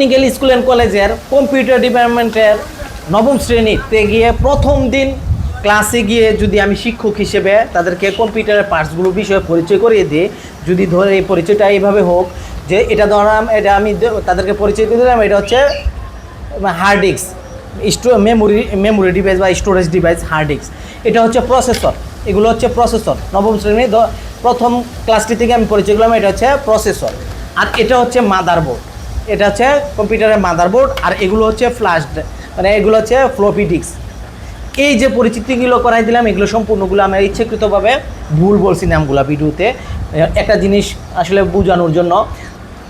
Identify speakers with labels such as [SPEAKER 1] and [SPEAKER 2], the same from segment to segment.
[SPEAKER 1] Technical school and কলেজের computer ডিপার্টমেন্টের নবম শ্রেণীতে গিয়ে প্রথম দিন ক্লাসে গিয়ে যদি আমি শিক্ষক হিসেবে তাদেরকে কম্পিউটারের পার্টসগুলো বিষয়ে পরিচয় করিয়ে দিই, যদি ধরে এই পরিচয়টা এইভাবে হোক যে এটা ধরলাম, এটা আমি তাদেরকে পরিচয় করে দিলাম, এটা হচ্ছে হার্ড ডিস্ক, মেমোরি ডিভাইস বা স্টোরেজ ডিভাইস হার্ড ডিস্ক, এটা হচ্ছে প্রসেসর, এগুলো হচ্ছে প্রসেসর। নবম শ্রেণী প্রথম ক্লাসটি থেকে আমি পরিচয় করলাম, এটা হচ্ছে প্রসেসর। আর এটা হচ্ছে মাদারবোর্ড, এটা হচ্ছে কম্পিউটারের মাদারবোর্ড। আর এগুলো হচ্ছে ফ্ল্যাশ, মানে এগুলো হচ্ছে ফ্লপি ডিস্ক। এই যে পরিচিতিগুলো করাই দিলাম, এগুলো সম্পূর্ণগুলো আমরা ইচ্ছাকৃতভাবে ভুল বলছি নামগুলো ভিডিওতে, একটা জিনিস আসলে বোঝানোর জন্য।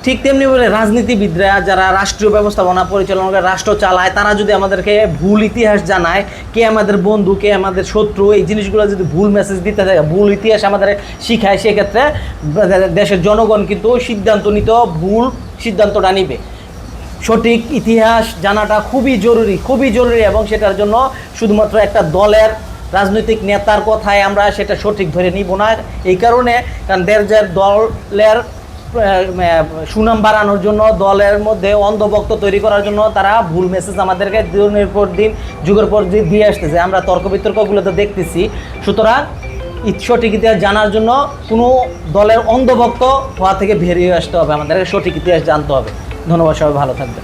[SPEAKER 1] ঠিক তেমনি বলে রাজনীতিবিদরা যারা রাষ্ট্রীয় ব্যবস্থাপনা পরিচালনা করে, রাষ্ট্র চালায়, তারা যদি আমাদেরকে ভুল ইতিহাস জানায়, কে আমাদের বন্ধু কে আমাদের শত্রু, এই জিনিসগুলো যদি ভুল মেসেজ দিতে থাকে, ভুল ইতিহাস আমাদের শিখায়, সেক্ষেত্রে দেশের জনগণ কিন্তু সিদ্ধান্ত নিতে ভুল সিদ্ধান্তটা নিবে। সঠিক ইতিহাস জানাটা খুবই জরুরি, এবং সেটার জন্য শুধুমাত্র একটা দলের রাজনৈতিক নেতার কথায় আমরা সেটা সঠিক ধরে নিব না। এই কারণে কারণ দলের সুনাম বাড়ানোর জন্য, দলের মধ্যে অন্ধভক্ত তৈরি করার জন্য তারা ভুল মেসেজ আমাদেরকে দিনের পর দিন, যুগের পর দিন দিয়ে আসতেছে। আমরা তর্ক বিতর্কগুলোতে দেখতেছি। সুতরাং সঠিক ইতিহাস জানার জন্য কোনো দলের অন্ধভক্ত হওয়া থেকে বেরিয়ে আসতে হবে, আমাদেরকে সঠিক ইতিহাস জানতে হবে। ধন্যবাদ, সবাই ভালো থাকবেন।